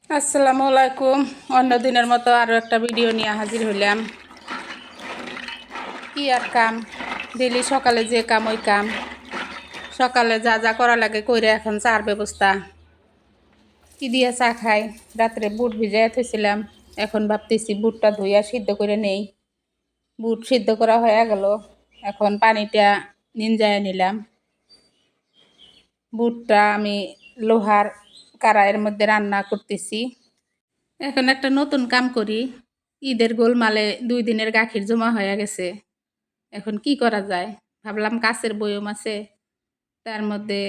আসসালামু আলাইকুম। অন্য দিনের মতো আরও একটা ভিডিও নিয়ে হাজির হইলাম। কি আর কাম, ডেলি সকালে যে কাম ওই কাম। সকালে যা যা করা লাগে কইরা এখন চার ব্যবস্থা। কি দিয়ে চা খাই? রাত্রে বুট ভিজাইয়া থইছিলাম, এখন ভাবতেছি বুটটা ধুইয়া সিদ্ধ করে নেই। বুট সিদ্ধ করা হয়ে গেল, এখন পানিটা নিনজায় নিলাম। বুটটা আমি লোহার কড়াইয়ের মধ্যে রান্না করতেছি। এখন একটা নতুন কাম করি। ঈদের গোলমালে 2 দিনের গাখির জমা হয়ে গেছে। এখন কি করা যায়? ভাবলাম কাচের বয়ম আছে, তার মধ্যে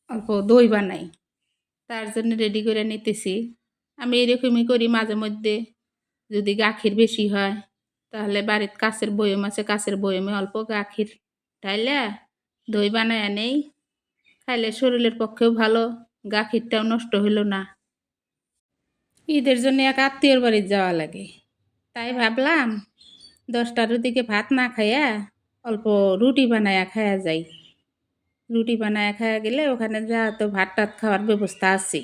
অল্প দই বানাই। তার জন্য রেডি করে নিতেছি। আমি এরকমই করি মাঝে মধ্যে। যদি গাখির বেশি হয় তাহলে বাড়িতে কাচের বয়ম আছে, কাচের বয়মে অল্প গাখির ঢাইলা দই বানায় নেই। খাইলে শরীরের পক্ষেও ভালো, গাখিরটাও নষ্ট হইল না। ঈদের জন্য এক আত্মীয়র বাড়ি যাওয়া লাগে, তাই ভাবলাম 10টার দিকে ভাত না খাইয়া অল্প রুটি বানায়া খায়া যাই। রুটি বানায়া খায়া গেলে ওখানে যা তো ভাত টাত খাওয়ার ব্যবস্থা আছে।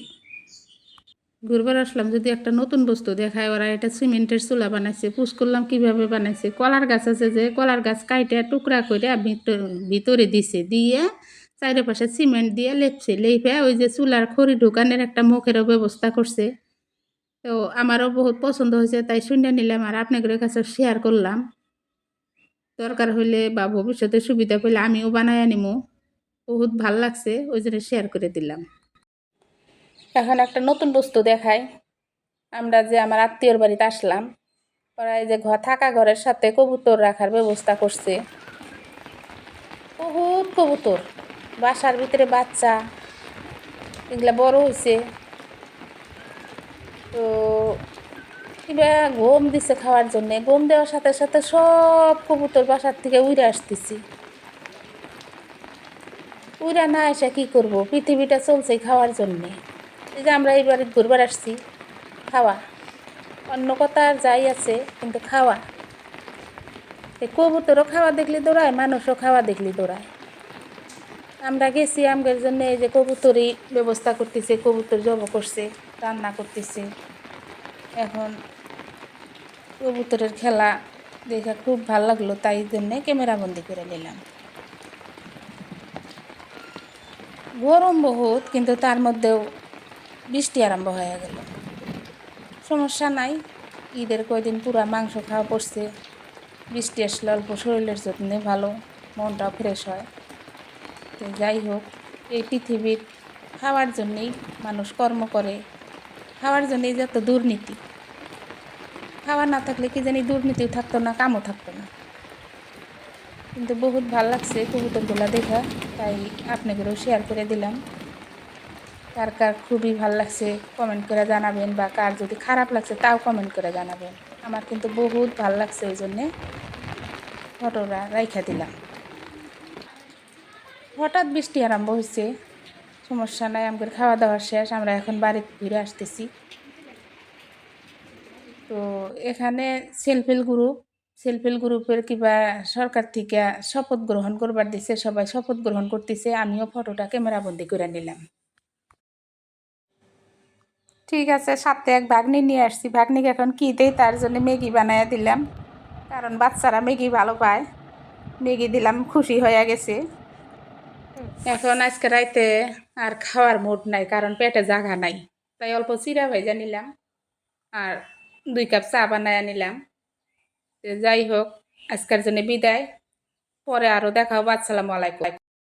ঘুরবার আসলাম, যদি একটা নতুন বস্তু দেখায়, ওরা এটা সিমেন্টের চুলা বানাইছে। পুষ করলাম কীভাবে বানাইছে। কলার গাছ আছে, যে কলার গাছ কাইটে টুকরা করে ভিতরে দিছে, দিয়ে চারিপাশে সিমেন্ট দিয়ে লেপছে, লেপে ওই যে চুলার খড়ি ঢুকানের একটা মুখেরও ব্যবস্থা করছে। তো আমারও বহুত পছন্দ হয়েছে, তাই শুনে নিলাম আর আপনাদের কাছে শেয়ার করলাম। দরকার হইলে বা ভবিষ্যতে সুবিধা পেলে আমিও বানায় নিমু। বহুত ভাল লাগছে, ওই জন্য শেয়ার করে দিলাম। এখন একটা নতুন বস্তু দেখাই। আমরা যে আমার আত্মীয়র বাড়িতে আসলাম, ওরা এই যে থাকা ঘরের সাথে কবুতর রাখার ব্যবস্থা করছে। বহুত কবুতর, বাসার ভিতরে বাচ্চা, এগুলা বড় হয়েছে। তো কিবা গম দিছে খাওয়ার জন্যে, গম দেওয়ার সাথে সাথে সব কবুতর বাসার থেকে উড়ে আসতেছি। উড়া না এসে কী করবো? পৃথিবীটা চলছে খাওয়ার জন্যে। এই যে আমরা এই বাড়িতে ঘুরবার আসছি, খাওয়া, অন্য কথা আর যাই আছে, কিন্তু খাওয়া। এই কবুতরও খাওয়া দেখলে দৌড়ায়, মানুষও খাওয়া দেখলে দৌড়ায়। আমরা গেছি আমগের জন্য, এই যে কবুতরই ব্যবস্থা করতেছে, কবুতর জব করছে, রান্না করতেছে। এখন কবুতরের খেলা দেখে খুব ভালো লাগলো, তাই জন্যে ক্যামেরাবন্দি করে নিলাম। গরম বহুত, কিন্তু তার মধ্যেও বৃষ্টি আরম্ভ হয়ে গেল। সমস্যা নাই, ঈদের কয়দিন পুরা মাংস খাওয়া পড়ছে। বৃষ্টি আসলে অল্প শরীরের যত্নে ভালো, মনটাও ফ্রেশ হয়। তো যাই হোক, এই পৃথিবীর খাওয়ার জন্যেই মানুষ কর্ম করে, খাওয়ার জন্যেই যত দুর্নীতি। খাওয়া না থাকলে কি জানি দুর্নীতিও থাকতো না, কামও থাকতো না। কিন্তু বহুত ভাল লাগছে কবুতরগুলা দেখা, তাই আপনাদেরও শেয়ার করে দিলাম। কার কার খুবই ভাল লাগছে কমেন্ট করে জানাবেন, বা কার যদি খারাপ লাগছে তাও কমেন্ট করে জানাবেন। আমার কিন্তু বহুত ভাল লাগছে, ওই জন্যে ফটোটা রাইখা দিলাম। হঠাৎ বৃষ্টি আরম্ভ হয়েছে, সমস্যা নাই, আমাদের খাওয়া দাওয়া শেষ, আমরা এখন বাড়িতে ফিরে আসতেছি। তো এখানে সেলফ হেল্প গ্রুপের কিবা সরকার থেকে শপথ গ্রহণ করবার দিছে, সবাই শপথ গ্রহণ করতেছে, আমিও ফটোটা ক্যামেরাবন্দি করে নিলাম। ঠিক আছে, সাথে এক ভাগ্নি নিয়ে আসছি। ভাগ্নিকে এখন কী দেই, তার জন্য ম্যাগি বানাইয়া দিলাম, কারণ বাচ্চারা ম্যাগি ভালো পায়। ম্যাগি দিলাম, খুশি হয়ে গেছে। এখন আজকে রাইতে আর খাওয়ার মুড নাই, কারণ পেটে জায়গা নাই, তাই অল্প চিরা ভেজা নিলাম আর 2 কাপ চা বানাইয়া নিলাম। যাই হোক, আজকের জন্য বিদায়, পরে আরও দেখা হবে। আসসালামু আলাইকুম।